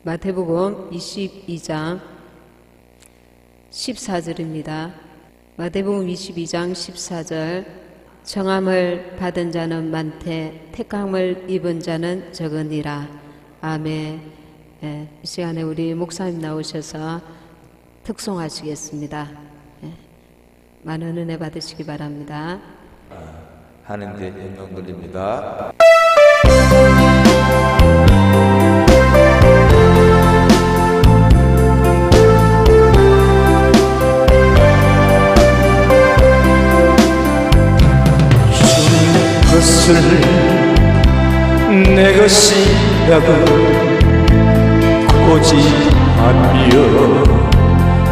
마태복음 22장 14절입니다. 마태복음 22장 14절. 청함을 받은 자는 많되 택함을 입은 자는 적으니라. 아멘. 이 시간에 우리 목사님 나오셔서 특송하시겠습니다. 많은 은혜 받으시기 바랍니다. 하는데 영광 돌립니다. 것을 내 것이라고 고집하며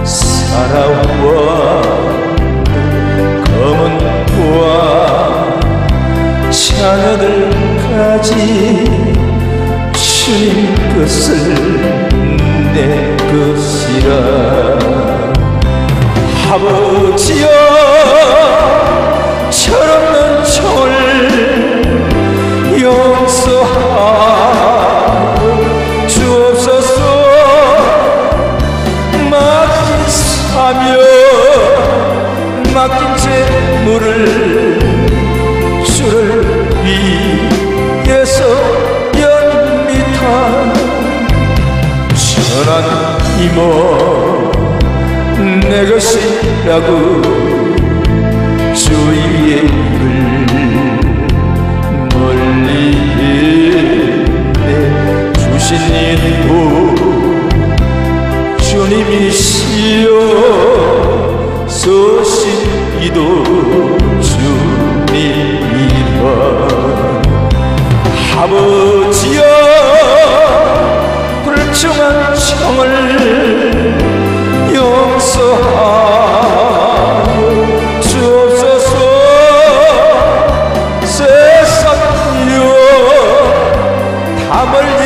살아와 검은 부와 자녀들까지 주님 것을 내 것이라. 아버지여 철없는 총을 용서하여 주옵소서. 맡긴 사명 맡긴 재물을 주를 위해서 연미타 전한 이모 내 것이라고 주의 입을 멀리 내주신 인도 주님이시여 서신 이도 주님이라. 아버지여 불충한 청을 용서하여 주옵소서. 세상이여 다 멀리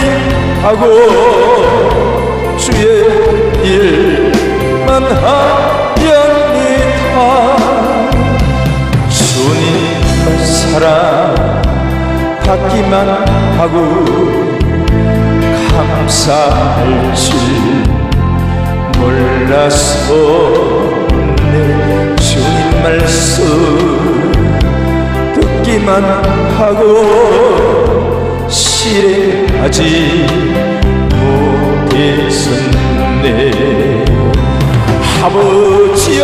하고 주의 일만 하렵니다. 주님의 사랑 받기만 하고 감사할 줄 몰라서 내 주님 말씀 듣기만 하고 실행하지 못했었네. 아버지여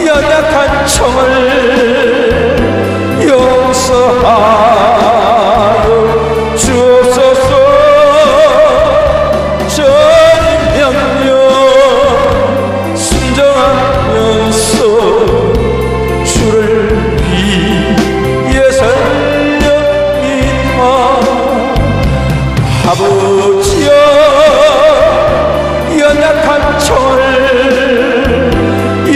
연약한 청을 용서하여 주옵소서. 전임 명령 순종하면서 주를 위해 살렵니다. 아버지여 연약한 청을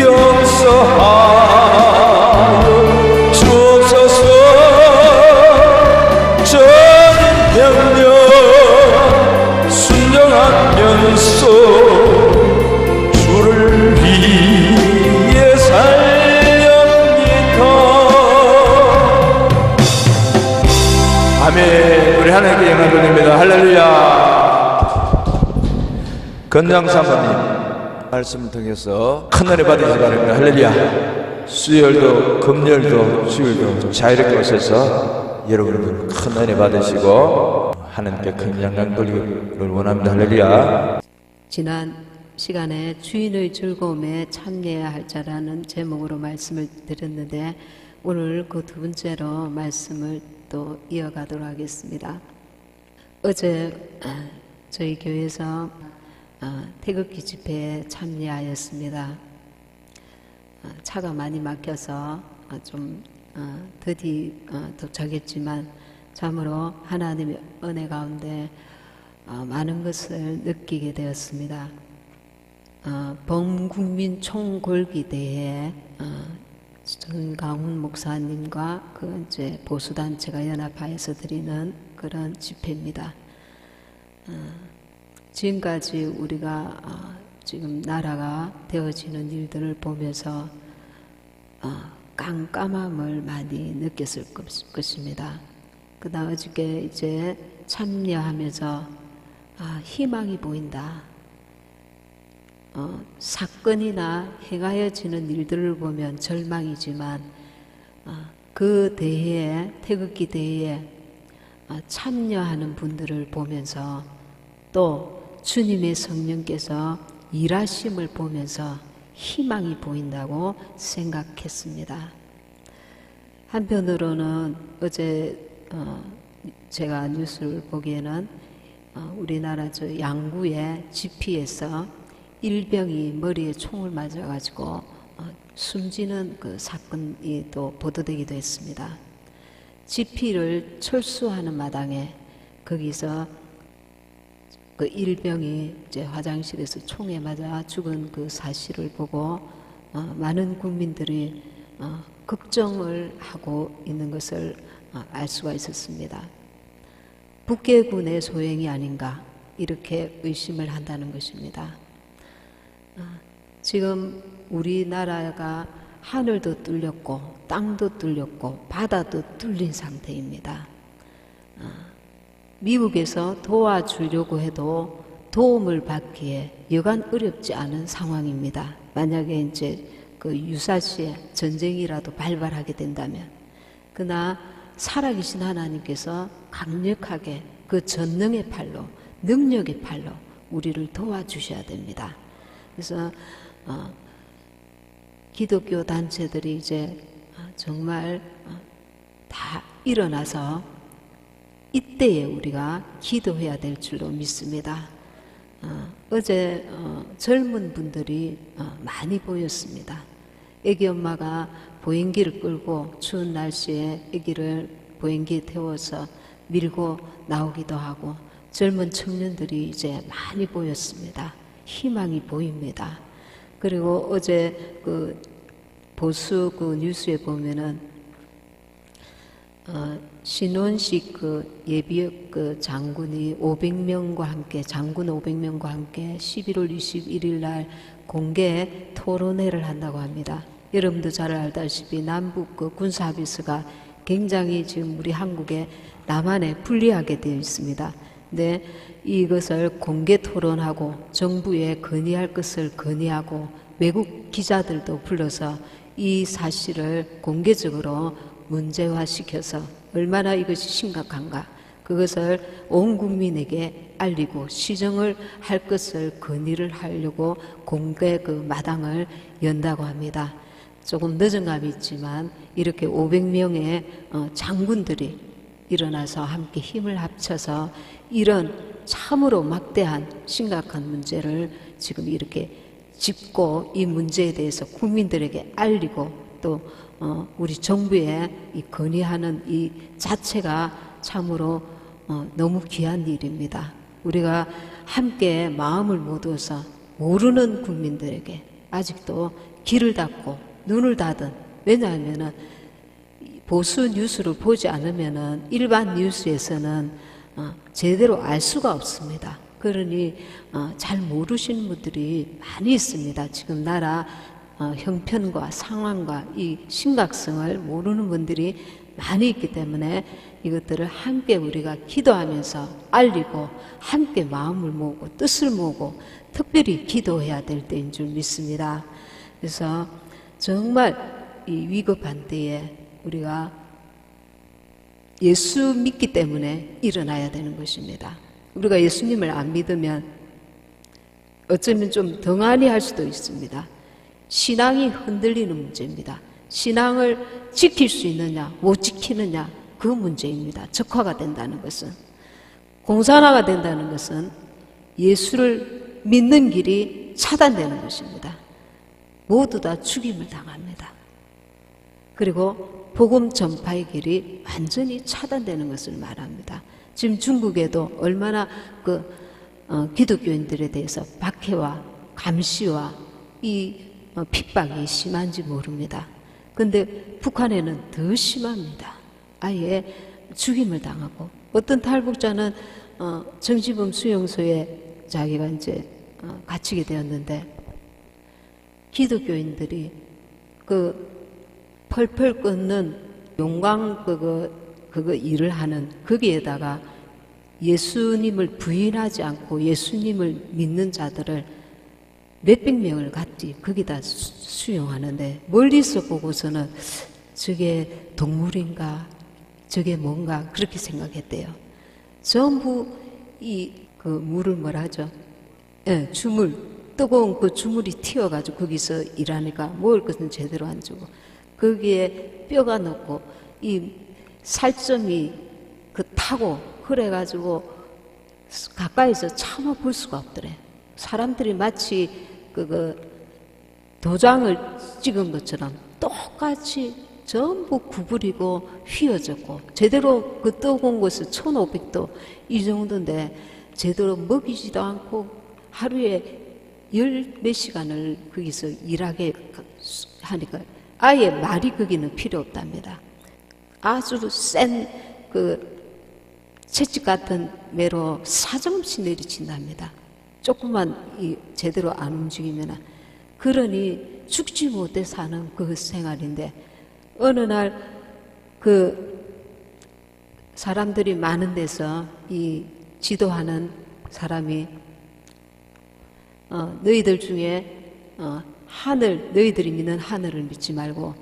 용서하여 주옵소서. 전임 명령 순종하면서 주를 위해 살렵니다. 아멘. 우리 하나님께 영광 돌립니다. 할렐루야. 건장사모님 말씀을 통해서 큰 은혜 받으시기 바랍니다. 할렐루야. 수요일도 금요일도 주일도 자유롭게 오셔서 여러분들 큰 은혜 받으시고 하나님께 큰 영광 돌리기를 원합니다. 할렐루야. 지난 시간에 주인의 즐거움에 참여해야 할 자라는 제목으로 말씀을 드렸는데 오늘 그 두 번째로 말씀을 또 이어가도록 하겠습니다. 어제 저희 교회에서 태극기 집회에 참여하였습니다. 차가 많이 막혀서 좀 더디 도착했지만 참으로 하나님의 은혜 가운데 많은 것을 느끼게 되었습니다. 범국민 총궐기대회 정강훈 목사님과 그 이제 보수단체가 연합하여서 드리는 그런 집회입니다. 지금까지 우리가 지금 나라가 되어지는 일들을 보면서 깜깜함을 많이 느꼈을 것입니다. 그다음 어저께 이제 참여하면서 희망이 보인다. 사건이나 행하여지는 일들을 보면 절망이지만 그 대회에, 태극기 대회에 참여하는 분들을 보면서 또 주님의 성령께서 일하심을 보면서 희망이 보인다고 생각했습니다. 한편으로는 어제 제가 뉴스를 보기에는 우리나라 저 양구의 GP에서 일병이 머리에 총을 맞아가지고 숨지는 그 사건이 또 보도되기도 했습니다. GP를 철수하는 마당에 거기서 그 일병이 이제 화장실에서 총에 맞아 죽은 그 사실을 보고 많은 국민들이 걱정을 하고 있는 것을 알 수가 있었습니다. 북계군의 소행이 아닌가 이렇게 의심을 한다는 것입니다. 지금 우리나라가 하늘도 뚫렸고 땅도 뚫렸고 바다도 뚫린 상태입니다. 미국에서 도와주려고 해도 도움을 받기에 여간 어렵지 않은 상황입니다. 만약에 이제 그 유사시에 전쟁이라도 발발하게 된다면, 그러나 살아계신 하나님께서 강력하게 그 전능의 팔로, 능력의 팔로 우리를 도와주셔야 됩니다. 그래서 기독교 단체들이 이제 정말 다 일어나서 이때에 우리가 기도해야 될 줄로 믿습니다. 어제 젊은 분들이 많이 보였습니다. 애기 엄마가 보행기를 끌고 추운 날씨에 애기를 보행기에 태워서 밀고 나오기도 하고 젊은 청년들이 이제 많이 보였습니다. 희망이 보입니다. 그리고 어제 그 보수 그 뉴스에 보면은 신원식 그 예비역 그 장군이 500명과 함께, 장군 500명과 함께 11월 21일 날 공개 토론회를 한다고 합니다. 여러분도 잘 알다시피 남북 그 군사합의서가 굉장히 지금 우리 한국에 남한에 불리하게 되어 있습니다. 근데 이것을 공개 토론하고 정부에 건의할 것을 건의하고 외국 기자들도 불러서 이 사실을 공개적으로 문제화시켜서 얼마나 이것이 심각한가, 그것을 온 국민에게 알리고 시정을 할 것을 건의를 하려고 공개 그 마당을 연다고 합니다. 조금 늦은 감이 있지만 이렇게 500명의 장군들이 일어나서 함께 힘을 합쳐서 이런 참으로 막대한 심각한 문제를 지금 이렇게 짚고 이 문제에 대해서 국민들에게 알리고 또 우리 정부에 이 건의하는 이 자체가 참으로 너무 귀한 일입니다. 우리가 함께 마음을 모두어서 모르는 국민들에게 아직도 귀를 닫고 눈을 닫은, 왜냐하면은 보수 뉴스를 보지 않으면은 일반 뉴스에서는 제대로 알 수가 없습니다. 그러니 잘 모르시는 분들이 많이 있습니다. 지금 나라 형편과 상황과 이 심각성을 모르는 분들이 많이 있기 때문에 이것들을 함께 우리가 기도하면서 알리고 함께 마음을 모으고 뜻을 모으고 특별히 기도해야 될 때인 줄 믿습니다. 그래서 정말 이 위급한 때에 우리가 예수 믿기 때문에 일어나야 되는 것입니다. 우리가 예수님을 안 믿으면 어쩌면 좀 덩하니 할 수도 있습니다. 신앙이 흔들리는 문제입니다. 신앙을 지킬 수 있느냐 못 지키느냐 그 문제입니다. 적화가 된다는 것은, 공산화가 된다는 것은 예수를 믿는 길이 차단되는 것입니다. 모두 다 죽임을 당합니다. 그리고 복음 전파의 길이 완전히 차단되는 것을 말합니다. 지금 중국에도 얼마나 그 기독교인들에 대해서 박해와 감시와 이 핍박이 심한지 모릅니다. 근데 북한에는 더 심합니다. 아예 죽임을 당하고, 어떤 탈북자는 정치범 수용소에 자기가 이제 갇히게 되었는데 기독교인들이 그 펄펄 끓는 용광 그거 일을 하는 거기에다가 예수님을 부인하지 않고 예수님을 믿는 자들을 몇백 명을 같이 거기다 수용하는데 멀리서 보고서는 저게 동물인가 저게 뭔가 그렇게 생각했대요. 전부 그 물을 뭐라 하죠? 예, 주물, 뜨거운 그 주물이 튀어가지고 거기서 일하니까 먹을 것은 제대로 안 주고 거기에 뼈가 넣고 이 살점이 그 타고 그래가지고 가까이서 차마 볼 수가 없더래. 사람들이 마치 그 도장을 찍은 것처럼 똑같이 전부 구부리고 휘어졌고 제대로 그 뜨거운 곳은 1500도 이 정도인데 제대로 먹이지도 않고 하루에 10몇 시간을 거기서 일하게 하니까 아예 말이 거기는 필요 없답니다. 아주 센 그 채찍 같은 매로 사정없이 내리친답니다. 조금만 제대로 안 움직이면 그러니 죽지 못해 사는 그 생활인데 어느 날 그 사람들이 많은 데서 이 지도하는 사람이 너희들 중에 하늘 너희들이 믿는 하늘을 믿지 말고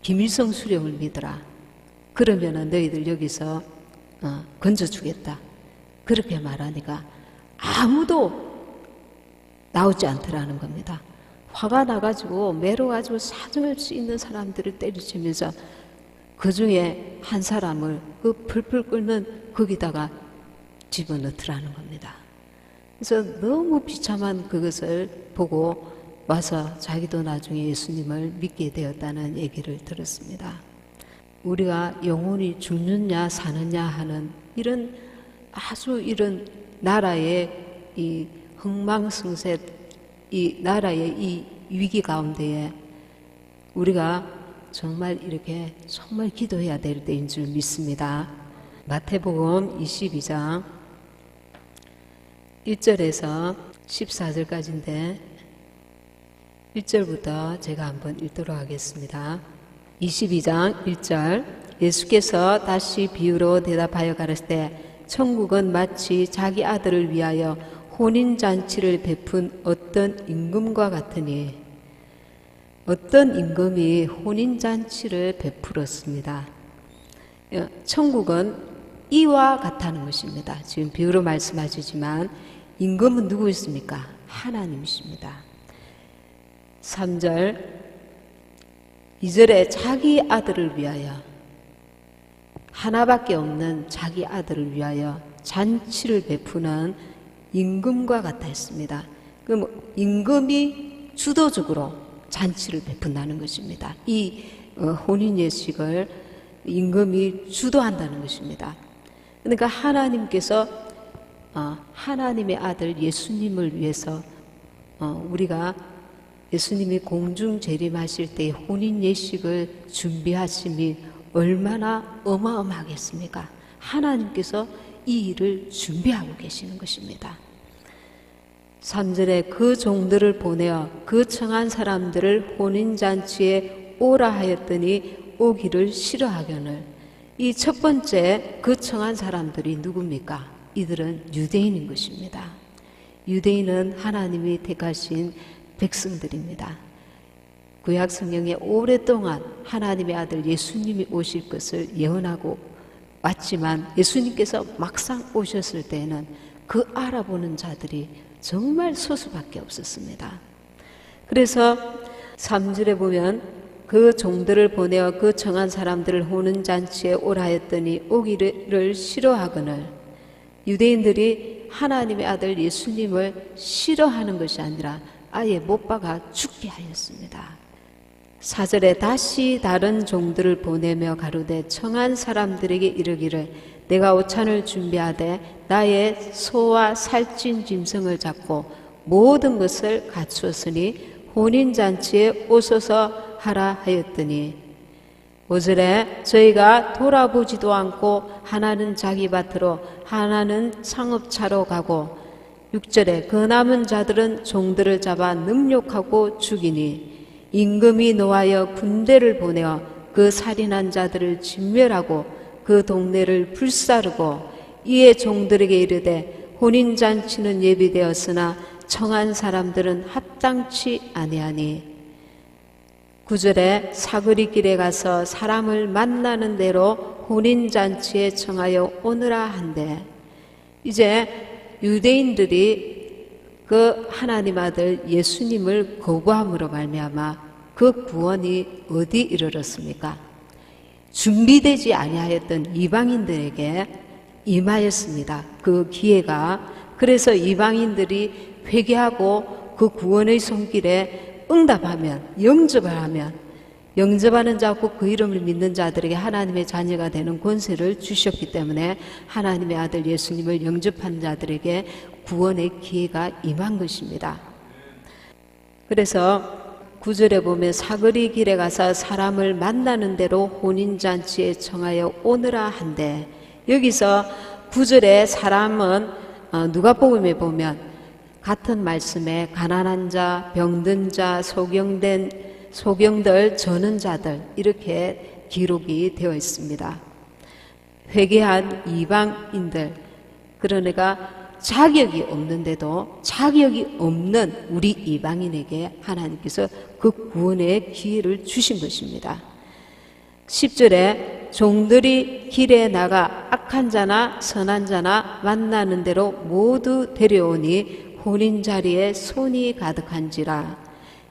김일성 수령을 믿어라. 그러면은 너희들 여기서 건져주겠다. 그렇게 말하니까 아무도 나오지 않더라는 겁니다. 화가 나가지고 매로가지고 사정없이 있는 사람들을 때리치면서 그 중에 한 사람을 그 풀풀 끓는 거기다가 집어넣더라는 겁니다. 그래서 너무 비참한 그것을 보고 와서 자기도 나중에 예수님을 믿게 되었다는 얘기를 들었습니다. 우리가 영혼이 죽느냐 사느냐 하는 이런 아주 이런 나라의 이 흥망성쇠 이 나라의 이 위기 가운데에 우리가 정말 이렇게 정말 기도해야 될 때인 줄 믿습니다. 마태복음 22장 1절에서 14절까지인데 1절부터 제가 한번 읽도록 하겠습니다. 22장 1절 예수께서 다시 비유로 대답하여 가르치되 천국은 마치 자기 아들을 위하여 혼인잔치를 베푼 어떤 임금과 같으니 어떤 임금이 혼인잔치를 베풀었습니다. 천국은 이와 같다는 것입니다. 지금 비유로 말씀하시지만 임금은 누구였습니까? 하나님이십니다. 3절 2절에 자기 아들을 위하여 하나밖에 없는 자기 아들을 위하여 잔치를 베푸는 임금과 같아 했습니다. 그럼 임금이 주도적으로 잔치를 베푼다는 것입니다. 이 혼인 예식을 임금이 주도한다는 것입니다. 그러니까 하나님께서 하나님의 아들 예수님을 위해서 우리가 예수님이 공중 재림하실 때 혼인 예식을 준비하심이 얼마나 어마어마하겠습니까? 하나님께서 이 일을 준비하고 계시는 것입니다. 3절에 그 종들을 보내어 그 청한 사람들을 혼인잔치에 오라 하였더니 오기를 싫어하거늘. 이 첫 번째 그 청한 사람들이 누굽니까? 이들은 유대인인 것입니다. 유대인은 하나님이 택하신 백성들입니다. 구약 성경에 오랫동안 하나님의 아들 예수님이 오실 것을 예언하고 왔지만 예수님께서 막상 오셨을 때에는 그 알아보는 자들이 정말 소수밖에 없었습니다. 그래서 3절에 보면 그 종들을 보내어 그 정한 사람들을 혼인잔치에 오라 했더니 오기를 싫어하거늘. 유대인들이 하나님의 아들 예수님을 싫어하는 것이 아니라 아예 못 박아 죽게 하였습니다. 4절에 다시 다른 종들을 보내며 가로되 청한 사람들에게 이르기를 내가 오찬을 준비하되 나의 소와 살찐 짐승을 잡고 모든 것을 갖추었으니 혼인잔치에 오소서 하라 하였더니 5절에 저희가 돌아보지도 않고 하나는 자기 밭으로 하나는 상업차로 가고 6절에 그 남은 자들은 종들을 잡아 능욕하고 죽이니 임금이 노하여 군대를 보내어 그 살인한 자들을 진멸하고 그 동네를 불사르고 이에 종들에게 이르되 혼인잔치는 예비되었으나 청한 사람들은 합당치 아니하니 9절에 사거리 길에 가서 사람을 만나는 대로 혼인잔치에 청하여 오느라 한대. 이제 유대인들이 그 하나님 아들 예수님을 거부함으로 말미암아 그 구원이 어디 이르렀습니까? 준비되지 아니하였던 이방인들에게 임하였습니다. 그 기회가. 그래서 이방인들이 회개하고 그 구원의 손길에 응답하면, 영접을 하면, 영접하는 자고 그 이름을 믿는 자들에게 하나님의 자녀가 되는 권세를 주셨기 때문에 하나님의 아들 예수님을 영접한 자들에게 구원의 기회가 임한 것입니다. 그래서 9절에 보면 사거리 길에 가서 사람을 만나는 대로 혼인잔치에 청하여 오느라 한대. 여기서 9절에 사람은 누가복음에 보면 같은 말씀에 가난한 자, 병든 자, 소경들, 저는 자들 이렇게 기록이 되어 있습니다. 회개한 이방인들, 그러니까 자격이 없는데도 자격이 없는 우리 이방인에게 하나님께서 그 구원의 기회를 주신 것입니다. 10절에 종들이 길에 나가 악한 자나 선한 자나 만나는 대로 모두 데려오니 혼인 자리에 손이 가득한지라.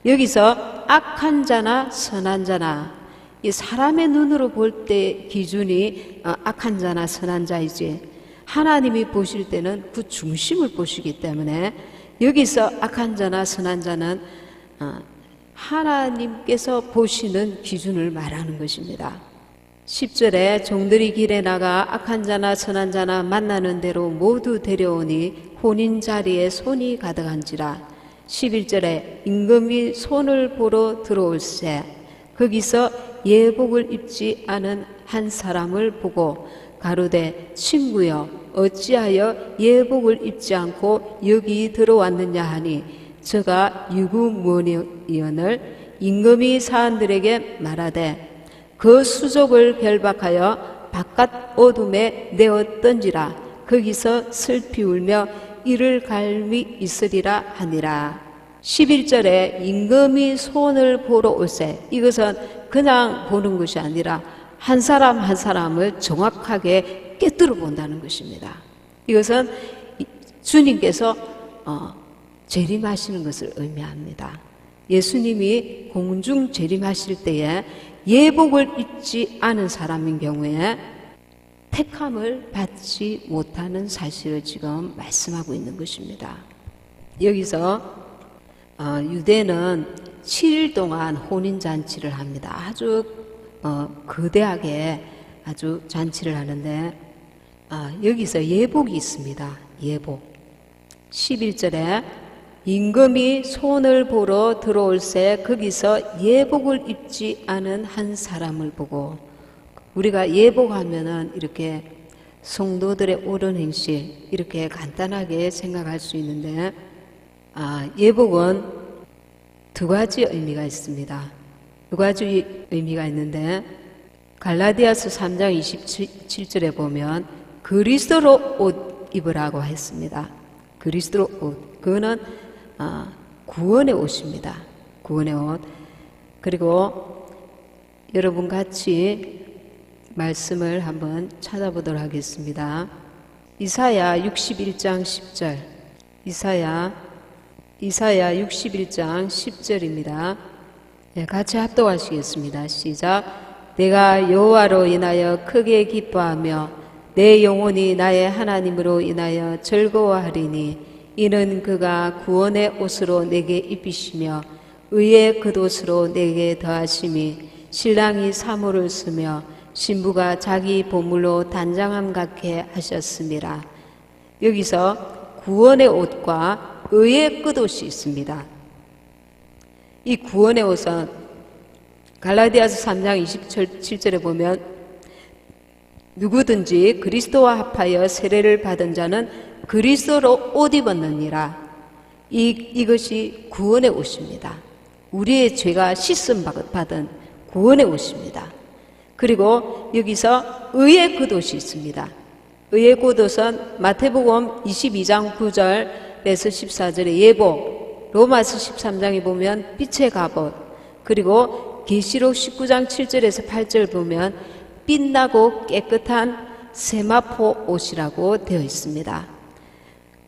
여기서 악한 자나 선한 자나, 이 사람의 눈으로 볼 때 기준이 악한 자나 선한 자이지 하나님이 보실 때는 그 중심을 보시기 때문에 여기서 악한 자나 선한 자는 하나님께서 보시는 기준을 말하는 것입니다. 10절에 종들이 길에 나가 악한 자나 선한 자나 만나는 대로 모두 데려오니 혼인 자리에 손이 가득한지라. 11절에 임금이 손을 보러 들어올세 거기서 예복을 입지 않은 한 사람을 보고 가로되 친구여 어찌하여 예복을 입지 않고 여기 들어왔느냐 하니 저가 유구무원을 임금이 사람들에게 말하되 그 수족을 결박하여 바깥 어둠에 내어 던지라. 거기서 슬피 울며 이를 갈미 있으리라 하니라. 11절에 임금이 손을 보러 올세, 이것은 그냥 보는 것이 아니라 한 사람 한 사람을 정확하게 깨뜨려 본다는 것입니다. 이것은 주님께서 재림하시는 것을 의미합니다. 예수님이 공중 재림하실 때에 예복을 입지 않은 사람인 경우에 택함을 받지 못하는 사실을 지금 말씀하고 있는 것입니다. 여기서 유대는 7일 동안 혼인잔치를 합니다. 아주 거대하게 아주 잔치를 하는데 여기서 예복이 있습니다. 예복. 11절에 임금이 손을 보러 들어올새 거기서 예복을 입지 않은 한 사람을 보고, 우리가 예복하면은 이렇게 성도들의 옳은 행실 이렇게 간단하게 생각할 수 있는데 예복은 두 가지 의미가 있습니다. 두 가지 의미가 있는데 갈라디아서 3장 27절에 보면 그리스도로 옷 입으라고 했습니다. 그리스도로 옷, 그거는 구원의 옷입니다. 구원의 옷. 그리고 여러분 같이 말씀을 한번 찾아보도록 하겠습니다. 이사야 61장 10절. 이사야 61장 10절입니다. 네, 같이 합독하시겠습니다. 시작. 내가 여호와로 인하여 크게 기뻐하며 내 영혼이 나의 하나님으로 인하여 즐거워하리니 이는 그가 구원의 옷으로 내게 입히시며 의의 겉옷으로 내게 더하심이 신랑이 사모를 쓰며 신부가 자기 보물로 단장함 같게 하셨습니다. 여기서 구원의 옷과 의의 겉옷이 있습니다. 이 구원의 옷은 갈라디아서 3장 27절에 보면 누구든지 그리스도와 합하여 세례를 받은 자는 그리스도로 옷 입었느니라. 이것이 구원의 옷입니다. 우리의 죄가 씻음 받은 구원의 옷입니다. 그리고 여기서 의의 겉옷이 있습니다. 의의 꽃옷은 마태복음 22장 9절에서 14절에 예복, 로마서 13장에 보면 빛의 갑옷, 그리고 계시록 19장 7절에서 8절 보면 빛나고 깨끗한 세마포 옷이라고 되어 있습니다.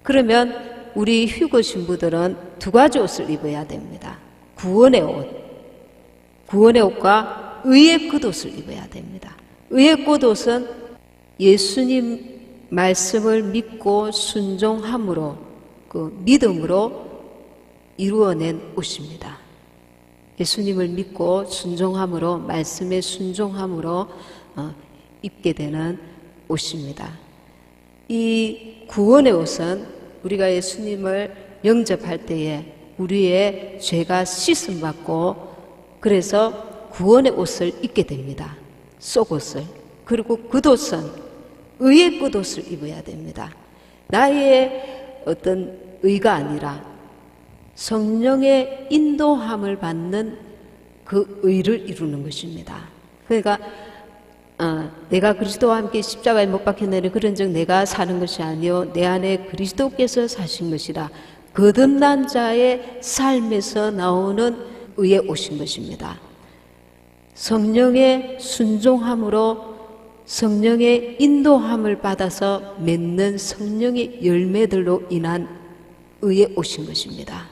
그러면 우리 휴거 신부들은 두 가지 옷을 입어야 됩니다. 구원의 옷, 구원의 옷과 의의 겉옷을 입어야 됩니다. 의의 겉옷은 예수님 말씀을 믿고 순종함으로, 그 믿음으로 이루어낸 옷입니다. 예수님을 믿고 순종함으로, 말씀에 순종함으로 입게 되는 옷입니다. 이 구원의 옷은 우리가 예수님을 영접할 때에 우리의 죄가 씻음받고, 그래서 구원의 옷을 입게 됩니다. 속옷을. 그리고 겉옷은 의의 겉옷을 입어야 됩니다. 나의 어떤 의가 아니라 성령의 인도함을 받는 그 의를 이루는 것입니다. 그러니까 내가 그리스도와 함께 십자가에 못 박혔느니 그런즉 내가 사는 것이 아니요 내 안에 그리스도께서 사신 것이라, 거듭난 자의 삶에서 나오는 의에 오신 것입니다. 성령의 순종함으로 성령의 인도함을 받아서 맺는 성령의 열매들로 인한 의에 오신 것입니다.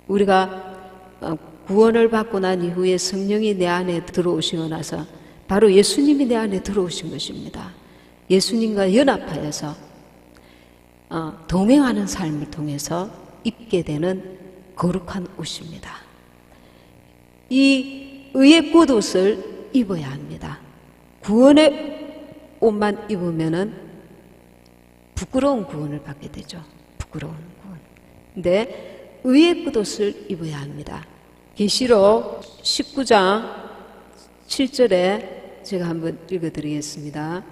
우리가 구원을 받고 난 이후에 성령이 내 안에 들어오시고 나서 바로 예수님이 내 안에 들어오신 것입니다. 예수님과 연합하여서 동행하는 삶을 통해서 입게 되는 거룩한 옷입니다. 이 의의 겉옷을 입어야 합니다. 구원의 옷만 입으면은 부끄러운 구원을 받게 되죠. 부끄러운 구원. 근데 의의 겉옷을 입어야 합니다. 계시록 19장 7절에 제가 한번 읽어드리겠습니다.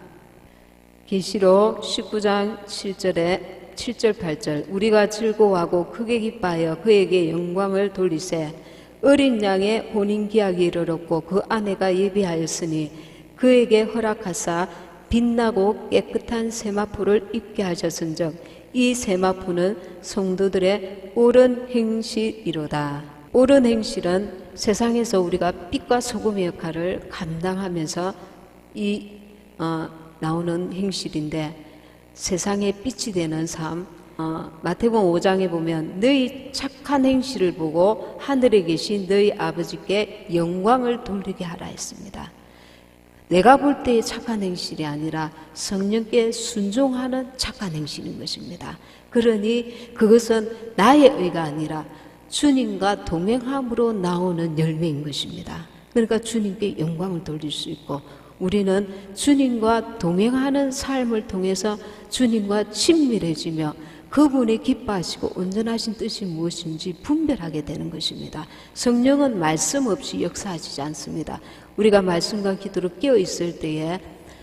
계시록 19장 7절에 7절 8절 우리가 즐거워하고 크게 기뻐하여 그에게 영광을 돌리세 어린 양의 혼인기약이 이르렀고 그 아내가 예비하였으니 그에게 허락하사 빛나고 깨끗한 세마포를 입게 하셨은즉 이 세마포는 성도들의 옳은 행실이로다. 옳은 행실은 세상에서 우리가 빛과 소금의 역할을 감당하면서 나오는 행실인데, 세상에 빛이 되는 삶, 마태복음 5장에 보면 너희 착한 행실을 보고 하늘에 계신 너희 아버지께 영광을 돌리게 하라 했습니다. 내가 볼 때의 착한 행실이 아니라 성령께 순종하는 착한 행실인 것입니다. 그러니 그것은 나의 의가 아니라 주님과 동행함으로 나오는 열매인 것입니다. 그러니까 주님께 영광을 돌릴 수 있고, 우리는 주님과 동행하는 삶을 통해서 주님과 친밀해지며 그분이 기뻐하시고 온전하신 뜻이 무엇인지 분별하게 되는 것입니다. 성령은 말씀 없이 역사하시지 않습니다. 우리가 말씀과 기도로 깨어 있을 때에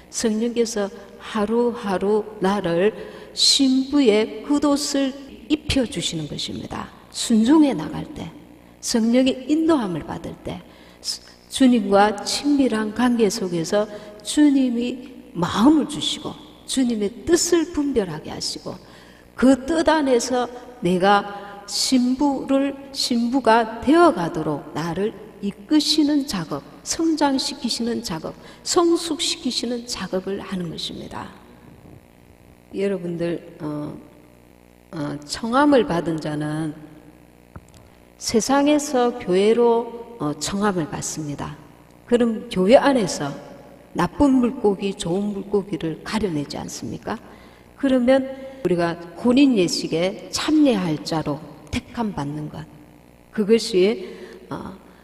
성령께서 하루하루 나를 신부의 겉옷을 입혀주시는 것입니다. 순종해 나갈 때, 성령의 인도함을 받을 때, 주님과 친밀한 관계 속에서 주님이 마음을 주시고 주님의 뜻을 분별하게 하시고 그 뜻 안에서 내가 신부가 되어가도록 나를 이끄시는 작업, 성장시키시는 작업, 성숙시키시는 작업을 하는 것입니다. 여러분들 청함을 받은 자는 세상에서 교회로 청함을 받습니다. 그럼 교회 안에서 나쁜 물고기, 좋은 물고기를 가려내지 않습니까? 그러면 우리가 혼인 예식에 참여할 자로 택함 받는 것, 그것이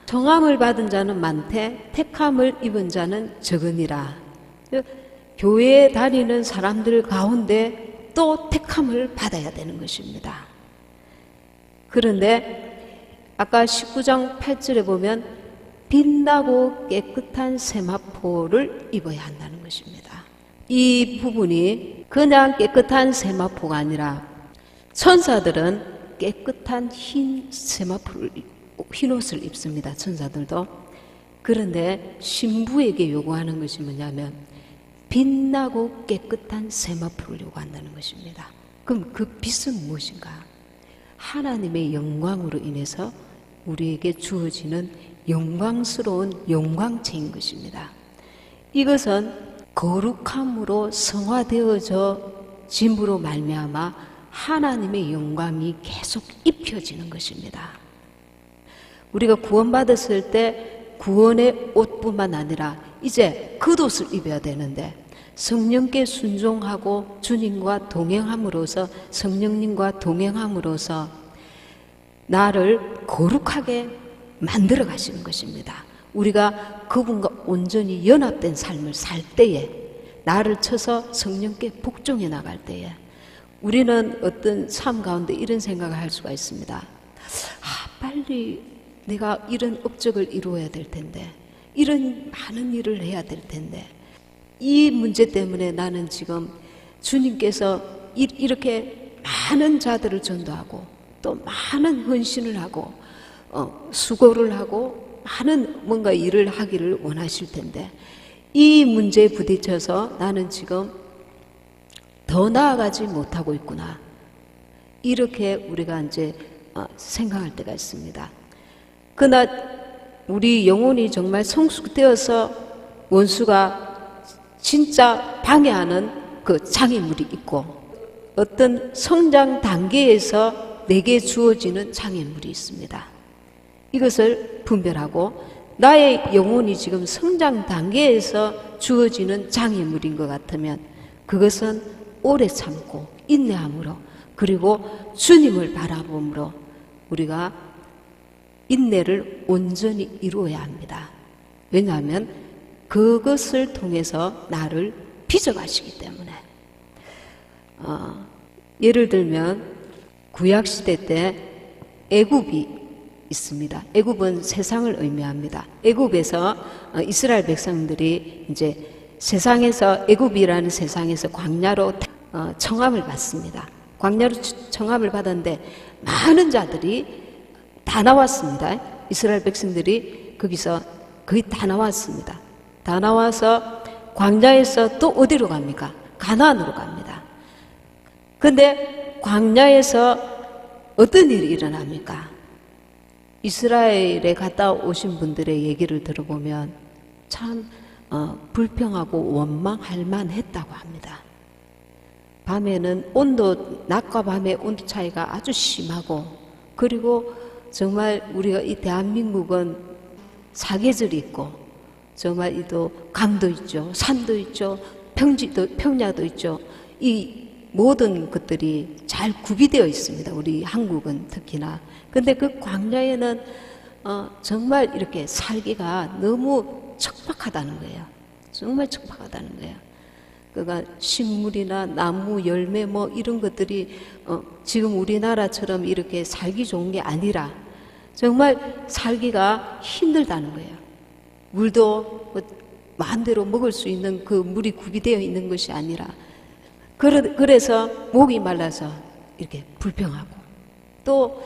청함을 받은 자는 많되 택함을 입은 자는 적으니라. 교회에 다니는 사람들 가운데 또 택함을 받아야 되는 것입니다. 그런데 아까 19장 8절에 보면 빛나고 깨끗한 세마포를 입어야 한다는 것입니다. 이 부분이 그냥 깨끗한 세마포가 아니라 천사들은 깨끗한 흰 세마포를 흰 옷을 입습니다. 천사들도. 그런데 신부에게 요구하는 것이 뭐냐면 빛나고 깨끗한 세마포를 요구한다는 것입니다. 그럼 그 빛은 무엇인가? 하나님의 영광으로 인해서 우리에게 주어지는 영광스러운 영광체인 것입니다. 이것은 거룩함으로 성화되어져 짐으로 말미암아 하나님의 영광이 계속 입혀지는 것입니다. 우리가 구원받았을 때 구원의 옷뿐만 아니라 이제 겉옷을 입어야 되는데 성령께 순종하고 주님과 동행함으로써 성령님과 동행함으로써 나를 거룩하게 만들어 가시는 것입니다. 우리가 그분과 온전히 연합된 삶을 살 때에 나를 쳐서 성령께 복종해 나갈 때에 우리는 어떤 삶 가운데 이런 생각을 할 수가 있습니다. 빨리 내가 이런 업적을 이루어야 될 텐데 이런 많은 일을 해야 될 텐데 이 문제 때문에 나는 지금 주님께서 이렇게 많은 자들을 전도하고 또 많은 헌신을 하고 수고를 하고 많은 뭔가 일을 하기를 원하실 텐데 이 문제에 부딪혀서 나는 지금 더 나아가지 못하고 있구나. 이렇게 우리가 이제 생각할 때가 있습니다. 그러나 우리 영혼이 정말 성숙되어서 원수가 진짜 방해하는 그 장애물이 있고 어떤 성장 단계에서 내게 주어지는 장애물이 있습니다. 이것을 분별하고 나의 영혼이 지금 성장 단계에서 주어지는 장애물인 것 같으면 그것은 오래 참고 인내함으로 그리고 주님을 바라봄으로 우리가 인내를 온전히 이루어야 합니다. 왜냐하면 그것을 통해서 나를 빚어가시기 때문에 예를 들면 구약시대 때 애굽이 있습니다. 애굽은 세상을 의미합니다. 애굽에서 이스라엘 백성들이 이제 세상에서 애굽이라는 세상에서 광야로 청함을 받습니다. 광야로 청함을 받았는데 많은 자들이 다 나왔습니다. 이스라엘 백성들이 거기서 거의 다 나왔습니다. 다 나와서 광야에서 또 어디로 갑니까? 가나안으로 갑니다. 근데 광야에서 어떤 일이 일어납니까? 이스라엘에 갔다 오신 분들의 얘기를 들어보면 참 불평하고 원망할 만했다고 합니다. 밤에는 낮과 밤의 온도 차이가 아주 심하고 그리고 정말 우리가 이 대한민국은 사계절이 있고 정말 이도 강도 있죠. 산도 있죠. 평야도 있죠. 이 모든 것들이 잘 구비되어 있습니다. 우리 한국은 특히나. 근데 그 광야에는 정말 이렇게 살기가 너무 척박하다는 거예요. 정말 척박하다는 거예요. 그러니까 식물이나 나무, 열매 뭐 이런 것들이 지금 우리나라처럼 이렇게 살기 좋은 게 아니라 정말 살기가 힘들다는 거예요. 물도 마음대로 먹을 수 있는 그 물이 구비되어 있는 것이 아니라 그래서 목이 말라서 이렇게 불평하고 또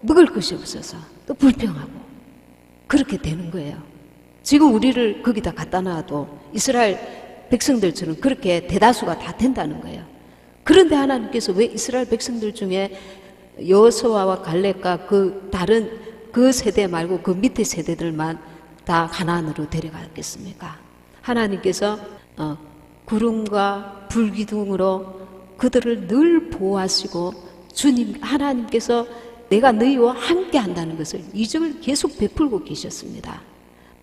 먹을 것이 없어서 또 불평하고 그렇게 되는 거예요. 지금 우리를 거기다 갖다 놔도 이스라엘 백성들처럼 그렇게 대다수가 다 된다는 거예요. 그런데 하나님께서 왜 이스라엘 백성들 중에 여호수아와 갈렙과 그 다른 그 세대 말고 그 밑에 세대들만 다 가나안으로 데려갔겠습니까? 하나님께서 구름과 불기둥으로 그들을 늘 보호하시고 주님 하나님께서 내가 너희와 함께 한다는 것을 이적을 계속 베풀고 계셨습니다.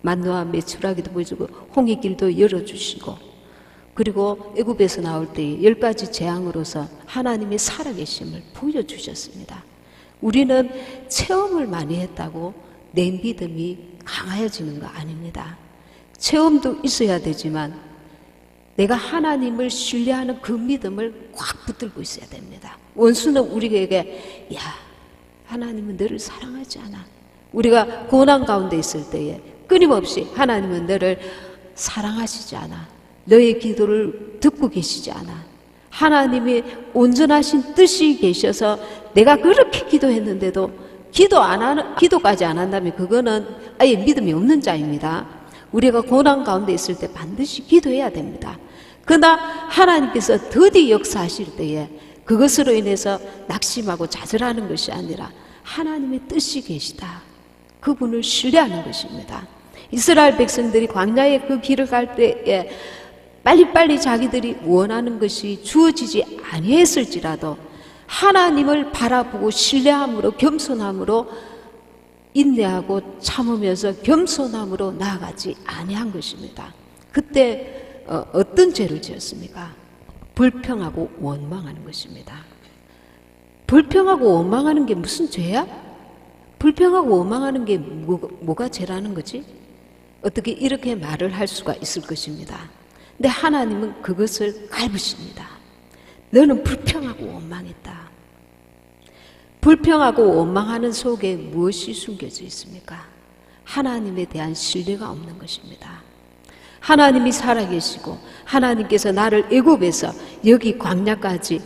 만노와 메추라기도 보여주고 홍해길도 열어주시고 그리고 애굽에서 나올 때 10가지 재앙으로서 하나님의 살아계심을 보여주셨습니다. 우리는 체험을 많이 했다고 내 믿음이 강해지는 거 아닙니다. 체험도 있어야 되지만 내가 하나님을 신뢰하는 그 믿음을 꽉 붙들고 있어야 됩니다. 원수는 우리에게 야 하나님은 너를 사랑하지 않아. 우리가 고난 가운데 있을 때에 끊임없이 하나님은 너를 사랑하시지 않아. 너의 기도를 듣고 계시지 않아. 하나님이 온전하신 뜻이 계셔서 내가 그렇게 기도했는데도 기도까지 안 한다면 그거는 아예 믿음이 없는 자입니다. 우리가 고난 가운데 있을 때 반드시 기도해야 됩니다. 그러나 하나님께서 더디 역사하실 때에 그것으로 인해서 낙심하고 좌절하는 것이 아니라 하나님의 뜻이 계시다. 그분을 신뢰하는 것입니다. 이스라엘 백성들이 광야의 그 길을 갈 때에 빨리빨리 자기들이 원하는 것이 주어지지 아니했을지라도 하나님을 바라보고 신뢰함으로 겸손함으로 인내하고 참으면서 겸손함으로 나아가지 아니한 것입니다. 그때 어떤 죄를 지었습니까? 불평하고 원망하는 것입니다. 불평하고 원망하는 게 무슨 죄야? 불평하고 원망하는 게 뭐가 죄라는 거지? 어떻게 이렇게 말을 할 수가 있을 것입니다. 근데 하나님은 그것을 갈으십니다. 너는 불평하고 원망했다. 불평하고 원망하는 속에 무엇이 숨겨져 있습니까? 하나님에 대한 신뢰가 없는 것입니다. 하나님이 살아계시고 하나님께서 나를 애굽에서 여기 광야까지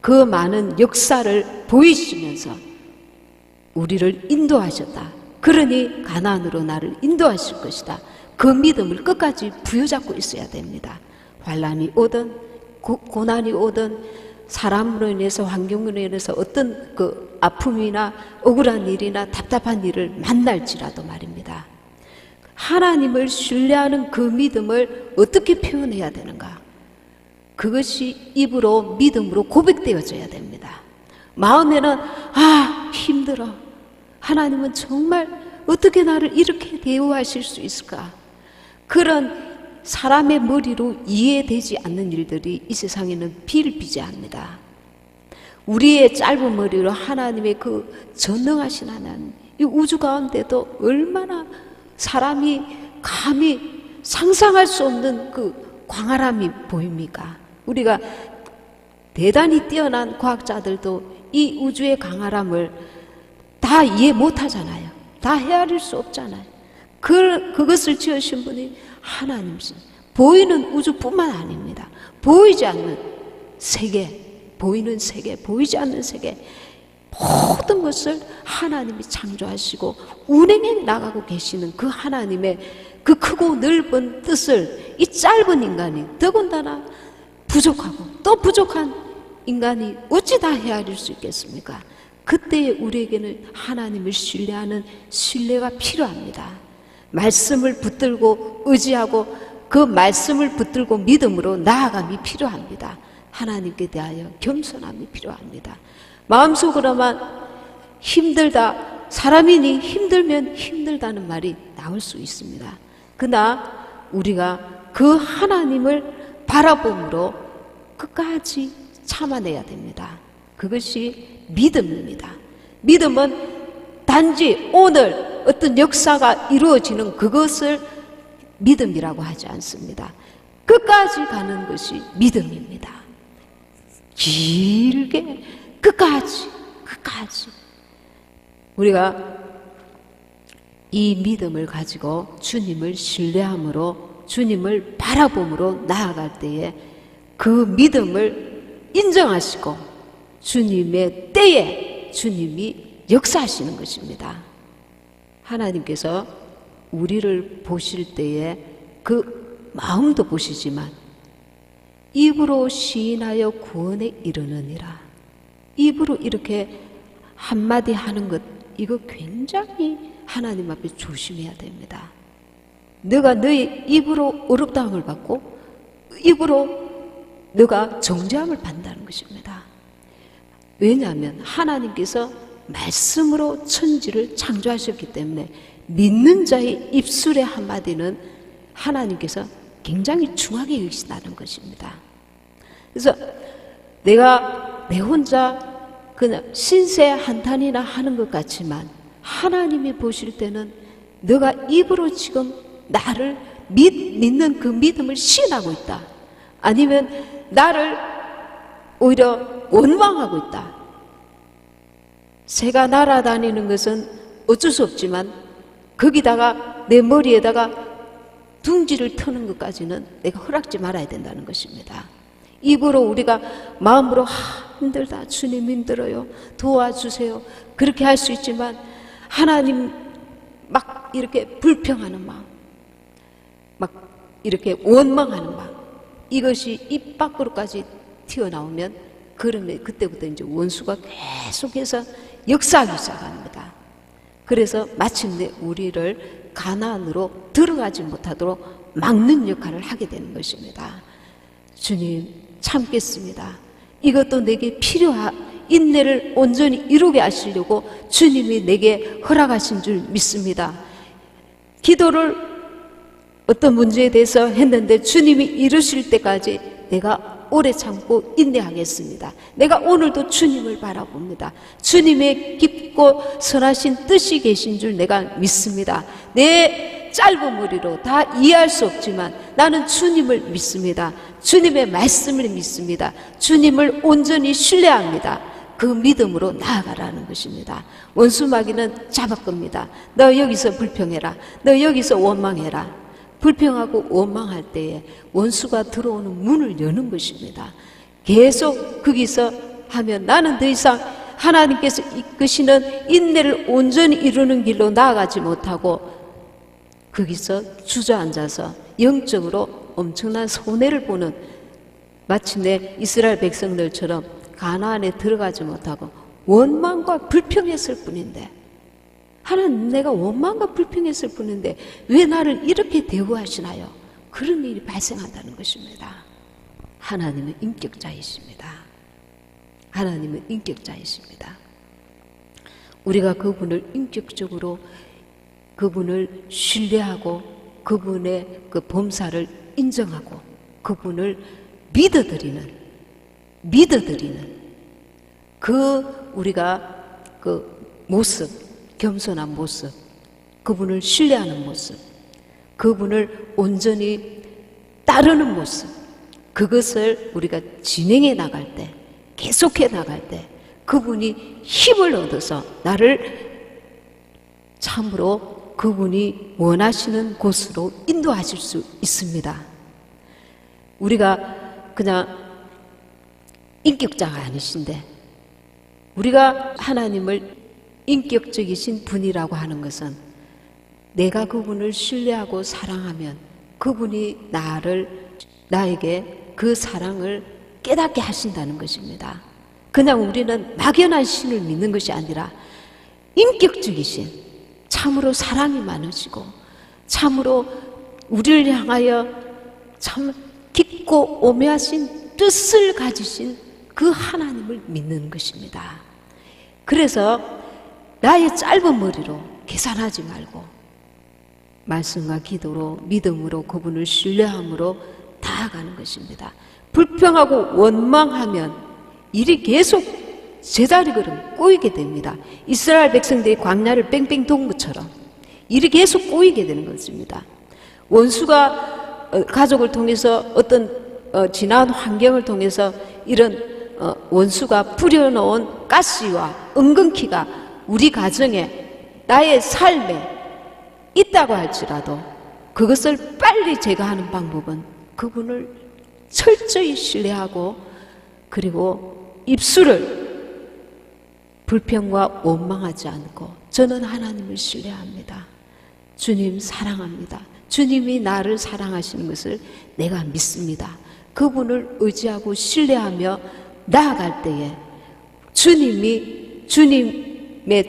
그 많은 역사를 보이시면서 우리를 인도하셨다. 그러니 가나안으로 나를 인도하실 것이다. 그 믿음을 끝까지 부여잡고 있어야 됩니다. 환난이 오든 고난이 오든 사람으로 인해서 환경으로 인해서 어떤 그 아픔이나 억울한 일이나 답답한 일을 만날지라도 말입니다. 하나님을 신뢰하는 그 믿음을 어떻게 표현해야 되는가? 그것이 입으로 믿음으로 고백되어져야 됩니다. 마음에는 힘들어. 하나님은 정말 어떻게 나를 이렇게 대우하실 수 있을까? 그런 사람의 머리로 이해되지 않는 일들이 이 세상에는 비일비재합니다. 우리의 짧은 머리로 하나님의 그 전능하신 하나님, 이 우주 가운데도 얼마나 사람이 감히 상상할 수 없는 그 광활함이 보입니까? 우리가 대단히 뛰어난 과학자들도 이 우주의 광활함을 다 이해 못하잖아요. 다 헤아릴 수 없잖아요. 그것을 지으신 분이 하나님이신, 보이는 우주뿐만 아닙니다. 보이지 않는 세계, 보이는 세계, 보이지 않는 세계, 모든 것을 하나님이 창조하시고 운행해 나가고 계시는 그 하나님의 그 크고 넓은 뜻을 이 짧은 인간이, 더군다나 부족하고 또 부족한 인간이 어찌 다 헤아릴 수 있겠습니까? 그때에 우리에게는 하나님을 신뢰하는 신뢰가 필요합니다. 말씀을 붙들고 의지하고 그 말씀을 붙들고 믿음으로 나아감이 필요합니다. 하나님께 대하여 겸손함이 필요합니다. 마음속으로만 힘들다, 사람이니 힘들면 힘들다는 말이 나올 수 있습니다. 그러나 우리가 그 하나님을 바라봄으로 끝까지 참아내야 됩니다. 그것이 믿음입니다. 믿음은 단지 오늘 어떤 역사가 이루어지는 그것을 믿음이라고 하지 않습니다. 끝까지 가는 것이 믿음입니다. 길게 끝까지 우리가 이 믿음을 가지고 주님을 신뢰함으로 주님을 바라봄으로 나아갈 때에 그 믿음을 인정하시고 주님의 때에 주님이 역사하시는 것입니다. 하나님께서 우리를 보실 때에 그 마음도 보시지만 입으로 시인하여 구원에 이르느니라. 입으로 이렇게 한마디 하는 것, 이거 굉장히 하나님 앞에 조심해야 됩니다. 너가 너의 입으로 어렵다함을 받고 입으로 너가 정죄함을 받는다는 것입니다. 왜냐하면 하나님께서 말씀으로 천지를 창조하셨기 때문에 믿는 자의 입술의 한마디는 하나님께서 굉장히 중하게 여기신다는 것입니다. 그래서 내가 내 혼자 그냥 신세 한탄이나 하는 것 같지만 하나님이 보실 때는 너가 입으로 지금 나를 믿는 그 믿음을 시인하고 있다. 아니면 나를 오히려 원망하고 있다. 새가 날아다니는 것은 어쩔 수 없지만 거기다가 내 머리에다가 둥지를 트는 것까지는 내가 허락지 말아야 된다는 것입니다. 입으로 우리가 마음으로 힘들다, 주님 힘들어요, 도와주세요, 그렇게 할 수 있지만 하나님 막 이렇게 불평하는 마음, 막 이렇게 원망하는 마음, 이것이 입 밖으로까지 튀어나오면 그러면 그때부터 이제 원수가 계속해서 역사하기 시작합니다. 그래서 마침내 우리를 가나안으로 들어가지 못하도록 막는 역할을 하게 되는 것입니다. 주님 참겠습니다. 이것도 내게 인내를 온전히 이루게 하시려고 주님이 내게 허락하신 줄 믿습니다. 기도를 어떤 문제에 대해서 했는데 주님이 이루실 때까지 내가 오래 참고 인내하겠습니다. 내가 오늘도 주님을 바라봅니다. 주님의 깊고 선하신 뜻이 계신 줄 내가 믿습니다. 내 짧은 머리로 다 이해할 수 없지만 나는 주님을 믿습니다. 주님의 말씀을 믿습니다. 주님을 온전히 신뢰합니다. 그 믿음으로 나아가라는 것입니다. 원수 마귀는 잡아 겁니다. 너 여기서 불평해라. 너 여기서 원망해라. 불평하고 원망할 때에 원수가 들어오는 문을 여는 것입니다. 계속 거기서 하면 나는 더 이상 하나님께서 이끄시는 인내를 온전히 이루는 길로 나아가지 못하고 거기서 주저앉아서 영적으로 엄청난 손해를 보는, 마침내 이스라엘 백성들처럼 가나안에 들어가지 못하고 원망과 불평했을 뿐인데, 하나님 내가 원망과 불평했을 뿐인데 왜 나를 이렇게 대우하시나요? 그런 일이 발생한다는 것입니다. 하나님은 인격자이십니다. 하나님은 인격자이십니다. 우리가 그분을 인격적으로 그분을 신뢰하고 그분의 그 범사를 인정하고 그분을 믿어드리는 그 우리가 그 모습, 겸손한 모습, 그분을 신뢰하는 모습, 그분을 온전히 따르는 모습, 그것을 우리가 진행해 나갈 때, 계속해 나갈 때 그분이 힘을 얻어서 나를 참으로 그분이 원하시는 곳으로 인도하실 수 있습니다. 우리가 그냥 인격자가 아니신데 우리가 하나님을 인격적이신 분이라고 하는 것은 내가 그분을 신뢰하고 사랑하면 그분이 나에게 그 사랑을 깨닫게 하신다는 것입니다. 그냥 우리는 막연한 신을 믿는 것이 아니라 인격적이신, 참으로 사랑이 많으시고 참으로 우리를 향하여 참 깊고 오묘하신 뜻을 가지신 그 하나님을 믿는 것입니다. 그래서 나의 짧은 머리로 계산하지 말고 말씀과 기도로 믿음으로 그분을 신뢰함으로 나아가는 것입니다. 불평하고 원망하면 일이 계속 제자리 걸음 꼬이게 됩니다. 이스라엘 백성들이 광야를 뺑뺑 돈 것처럼 일이 계속 꼬이게 되는 것입니다. 원수가 가족을 통해서 어떤 지나온 환경을 통해서 이런 원수가 뿌려놓은 가시와 은근키가 우리 가정에 나의 삶에 있다고 할지라도 그것을 빨리 제거하는 방법은 그분을 철저히 신뢰하고 그리고 입술을 불평과 원망하지 않고 저는 하나님을 신뢰합니다. 주님 사랑합니다. 주님이 나를 사랑하시는 것을 내가 믿습니다. 그분을 의지하고 신뢰하며 나아갈 때에 주님의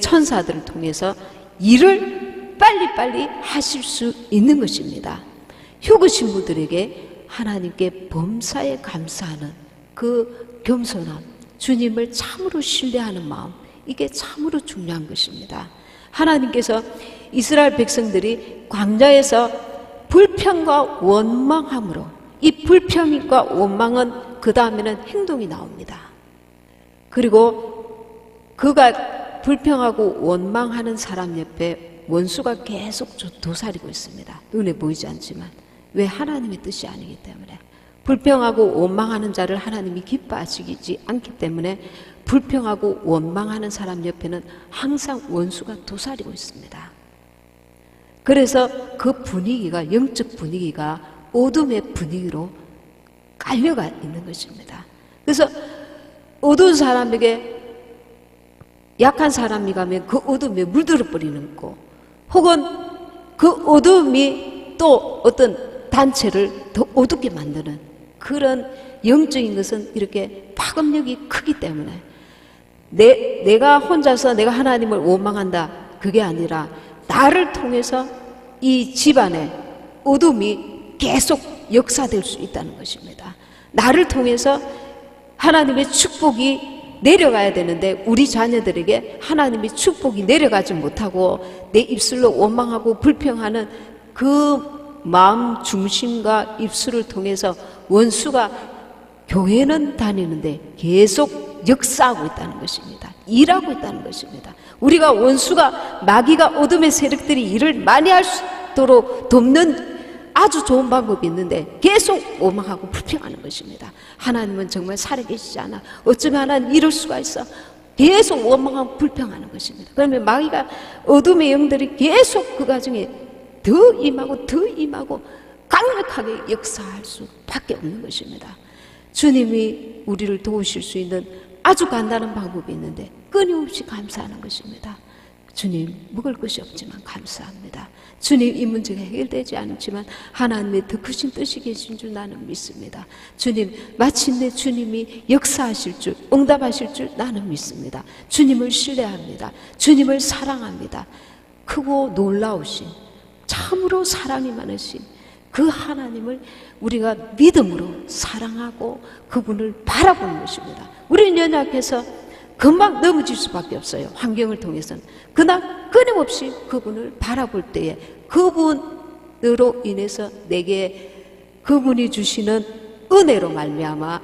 천사들을 통해서 일을 빨리빨리 하실 수 있는 것입니다. 휴거 신부들에게 하나님께 범사에 감사하는 그 겸손함, 주님을 참으로 신뢰하는 마음, 이게 참으로 중요한 것입니다. 하나님께서 이스라엘 백성들이 광야에서 불평과 원망함으로, 이 불평과 원망은 그 다음에는 행동이 나옵니다. 그리고 그가 불평하고 원망하는 사람 옆에 원수가 계속 도사리고 있습니다. 눈에 보이지 않지만. 왜? 하나님의 뜻이 아니기 때문에. 불평하고 원망하는 자를 하나님이 기뻐하시지 않기 때문에 불평하고 원망하는 사람 옆에는 항상 원수가 도사리고 있습니다. 그래서 그 분위기가, 영적 분위기가 어둠의 분위기로 깔려가 있는 것입니다. 그래서 어두운 사람에게 약한 사람이 가면 그 어둠에 물들어 버리는 거, 혹은 그 어둠이 또 어떤 단체를 더 어둡게 만드는 그런 영적인 것은 이렇게 파급력이 크기 때문에 내가 혼자서 내가 하나님을 원망한다 그게 아니라 나를 통해서 이 집안에 어둠이 계속 역사될 수 있다는 것입니다. 나를 통해서 하나님의 축복이 내려가야 되는데 우리 자녀들에게 하나님의 축복이 내려가지 못하고 내 입술로 원망하고 불평하는 그 마음 중심과 입술을 통해서 원수가 교회는 다니는데 계속 역사하고 있다는 것입니다. 일하고 있다는 것입니다. 우리가 원수가 마귀가 어둠의 세력들이 일을 많이 할 수 있도록 돕는 아주 좋은 방법이 있는데 계속 원망하고 불평하는 것입니다. 하나님은 정말 살아계시지 않아. 어쩌면 하나님 이럴 수가 있어. 계속 원망하고 불평하는 것입니다. 그러면 마귀가 어둠의 영들이 계속 그 가정에 더 임하고 강력하게 역사할 수밖에 없는 것입니다. 주님이 우리를 도우실 수 있는 아주 간단한 방법이 있는데 끊임없이 감사하는 것입니다. 주님, 먹을 것이 없지만 감사합니다. 주님, 이 문제가 해결되지 않지만 하나님의 더 크신 뜻이 계신 줄 나는 믿습니다. 주님, 마침내 주님이 역사하실 줄, 응답하실 줄 나는 믿습니다. 주님을 신뢰합니다. 주님을 사랑합니다. 크고 놀라우신, 참으로 사랑이 많으신 그 하나님을 우리가 믿음으로 사랑하고 그분을 바라보는 것입니다. 우리는 연약해서 금방 넘어질 수밖에 없어요. 환경을 통해서는. 그러나 끊임없이 그분을 바라볼 때에 그분으로 인해서 내게 그분이 주시는 은혜로 말미암아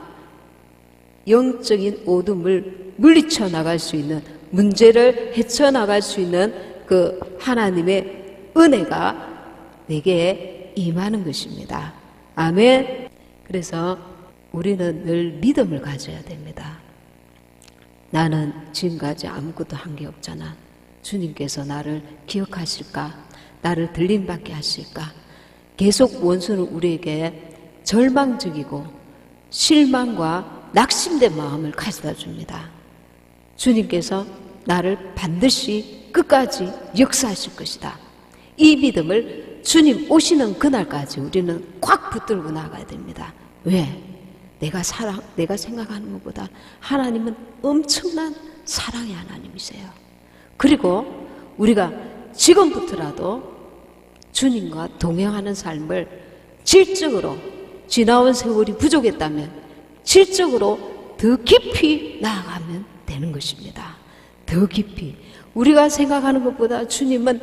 영적인 어둠을 물리쳐 나갈 수 있는, 문제를 헤쳐나갈 수 있는 그 하나님의 은혜가 내게 임하는 것입니다. 아멘. 그래서 우리는 늘 믿음을 가져야 됩니다. 나는 지금까지 아무것도 한 게 없잖아. 주님께서 나를 기억하실까? 나를 들림받게 하실까? 계속 원수는 우리에게 절망적이고 실망과 낙심된 마음을 가져다 줍니다. 주님께서 나를 반드시 끝까지 역사하실 것이다. 이 믿음을 주님 오시는 그날까지 우리는 꽉 붙들고 나가야 됩니다. 왜? 내가 생각하는 것보다 하나님은 엄청난 사랑의 하나님이세요. 그리고 우리가 지금부터라도 주님과 동행하는 삶을 질적으로, 지나온 세월이 부족했다면 질적으로 더 깊이 나아가면 되는 것입니다. 더 깊이. 우리가 생각하는 것보다 주님은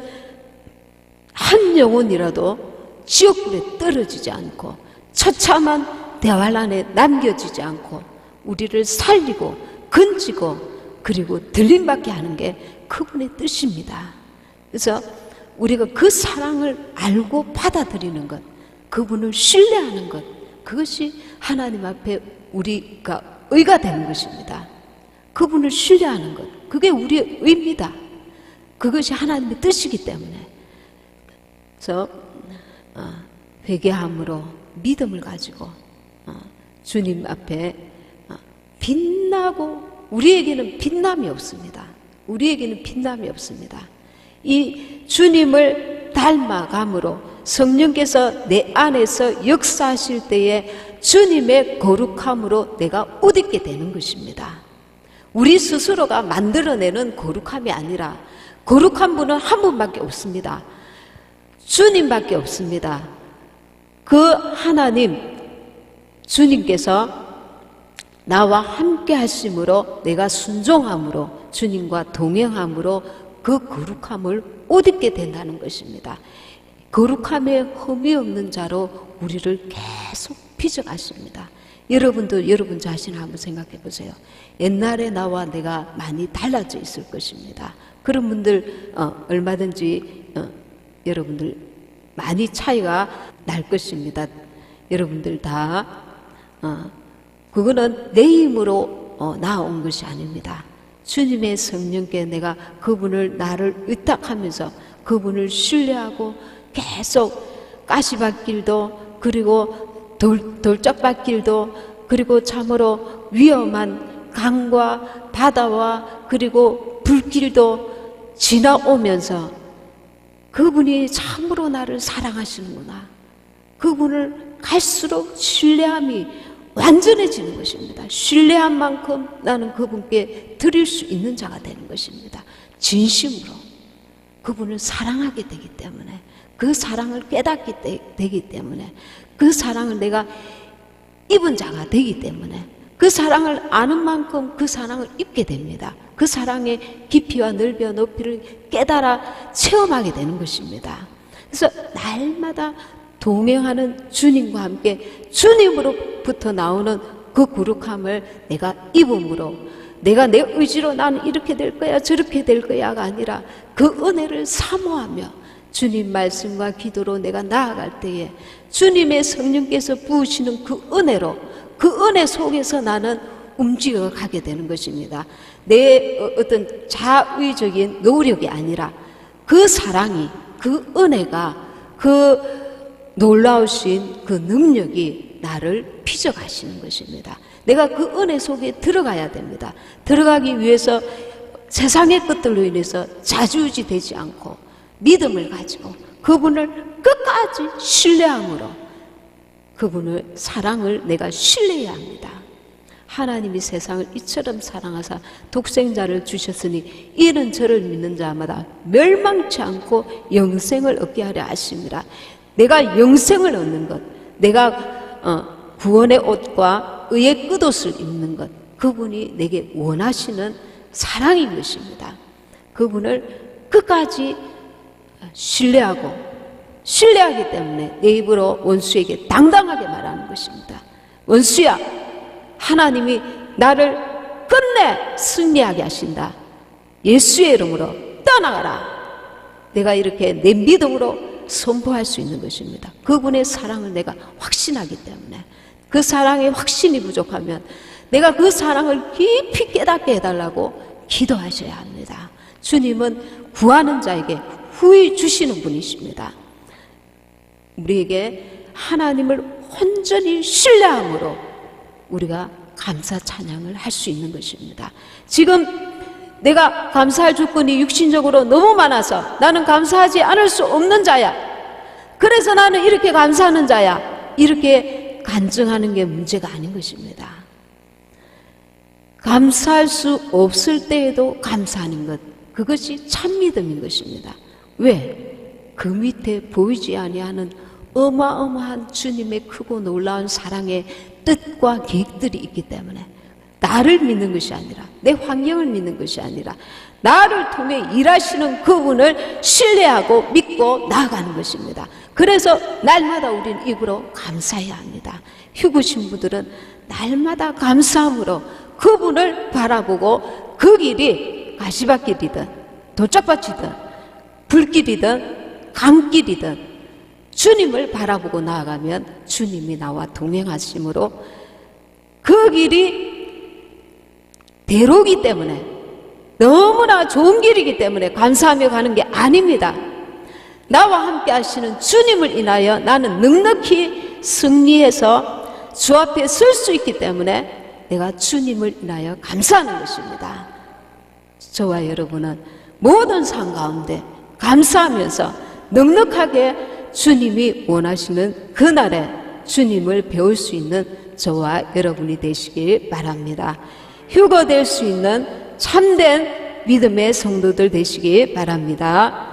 한 영혼이라도 지옥불에 떨어지지 않고 처참한 대환란에 남겨지지 않고 우리를 살리고 건지고 그리고 들림받게 하는 게 그분의 뜻입니다. 그래서 우리가 그 사랑을 알고 받아들이는 것, 그분을 신뢰하는 것, 그것이 하나님 앞에 우리가 의가 되는 것입니다. 그분을 신뢰하는 것, 그게 우리의 의입니다. 그것이 하나님의 뜻이기 때문에. 그래서 회개함으로 믿음을 가지고 주님 앞에 빛나고, 우리에게는 빛남이 없습니다. 우리에게는 빛남이 없습니다. 이 주님을 닮아감으로 성령께서 내 안에서 역사하실 때에 주님의 거룩함으로 내가 옷입게 되는 것입니다. 우리 스스로가 만들어내는 거룩함이 아니라 거룩한 분은 한 분밖에 없습니다. 주님밖에 없습니다. 그 하나님, 주님께서 나와 함께 하심으로 내가 순종함으로 주님과 동행함으로 그 거룩함을 옷입게 된다는 것입니다. 거룩함에 흠이 없는 자로 우리를 계속 빚어가십니다. 여러분도 여러분 자신을 한번 생각해 보세요. 옛날에 나와 내가 많이 달라져 있을 것입니다. 그런 분들 얼마든지 여러분들 많이 차이가 날 것입니다. 여러분들 다 그거는 내 힘으로 나온 것이 아닙니다. 주님의 성령께 내가 그분을 나를 의탁하면서 그분을 신뢰하고 계속 가시밭길도 그리고 돌짝밭길도 그리고 참으로 위험한 강과 바다와 그리고 불길도 지나오면서 그분이 참으로 나를 사랑하시는구나. 그분을 갈수록 신뢰함이 완전해지는 것입니다. 신뢰한 만큼 나는 그분께 드릴 수 있는 자가 되는 것입니다. 진심으로 그분을 사랑하게 되기 때문에, 그 사랑을 깨닫게 되기 때문에, 그 사랑을 내가 입은 자가 되기 때문에, 그 사랑을 아는 만큼 그 사랑을 입게 됩니다. 그 사랑의 깊이와 넓이와 높이를 깨달아 체험하게 되는 것입니다. 그래서 날마다 동행하는 주님과 함께 주님으로부터 나오는 그 거룩함을 내가 입음으로, 내가 내 의지로 나는 이렇게 될 거야 저렇게 될 거야가 아니라 그 은혜를 사모하며 주님 말씀과 기도로 내가 나아갈 때에 주님의 성령께서 부으시는 그 은혜로, 그 은혜 속에서 나는 움직여 가게 되는 것입니다. 내 어떤 자의적인 노력이 아니라 그 사랑이, 그 은혜가, 그 놀라우신 그 능력이 나를 빚어가시는 것입니다. 내가 그 은혜 속에 들어가야 됩니다. 들어가기 위해서 세상의 것들로 인해서 좌지우지 되지 않고 믿음을 가지고 그분을 끝까지 신뢰함으로, 그분의 사랑을 내가 신뢰해야 합니다. 하나님이 세상을 이처럼 사랑하사 독생자를 주셨으니 이는 저를 믿는 자마다 멸망치 않고 영생을 얻게 하려 하심이라. 내가 영생을 얻는 것, 내가 구원의 옷과 의의 끝옷을 입는 것, 그분이 내게 원하시는 사랑인 것입니다. 그분을 끝까지 신뢰하기 때문에 내 입으로 원수에게 당당하게 말하는 것입니다. 원수야, 하나님이 나를 끝내 승리하게 하신다. 예수의 이름으로 떠나가라. 내가 이렇게 내 믿음으로 선포할 수 있는 것입니다. 그분의 사랑을 내가 확신하기 때문에, 그 사랑의 확신이 부족하면 내가 그 사랑을 깊이 깨닫게 해달라고 기도하셔야 합니다. 주님은 구하는 자에게 후히 주시는 분이십니다. 우리에게 하나님을 온전히 신뢰함으로 우리가 감사 찬양을 할 수 있는 것입니다. 지금 내가 감사할 조건이 육신적으로 너무 많아서 나는 감사하지 않을 수 없는 자야, 그래서 나는 이렇게 감사하는 자야, 이렇게 간증하는 게 문제가 아닌 것입니다. 감사할 수 없을 때에도 감사하는 것, 그것이 참 믿음인 것입니다. 왜? 그 밑에 보이지 아니하는 어마어마한 주님의 크고 놀라운 사랑의 뜻과 계획들이 있기 때문에, 나를 믿는 것이 아니라, 내 환경을 믿는 것이 아니라 나를 통해 일하시는 그분을 신뢰하고 믿고 나아가는 것입니다. 그래서 날마다 우리는 입으로 감사해야 합니다. 휴구신 분들은 날마다 감사함으로 그분을 바라보고 그 길이 가시밭길이든 도짝밭이든 불길이든 강길이든 주님을 바라보고 나아가면 주님이 나와 동행하심으로 그 길이 대로기 때문에, 너무나 좋은 길이기 때문에 감사하며 가는 게 아닙니다. 나와 함께 하시는 주님을 인하여 나는 넉넉히 승리해서 주 앞에 설 수 있기 때문에 내가 주님을 인하여 감사하는 것입니다. 저와 여러분은 모든 삶 가운데 감사하면서 넉넉하게 주님이 원하시는 그날에 주님을 배울 수 있는 저와 여러분이 되시길 바랍니다. 휴거 될 수 있는 참된 믿음의 성도들 되시길 바랍니다.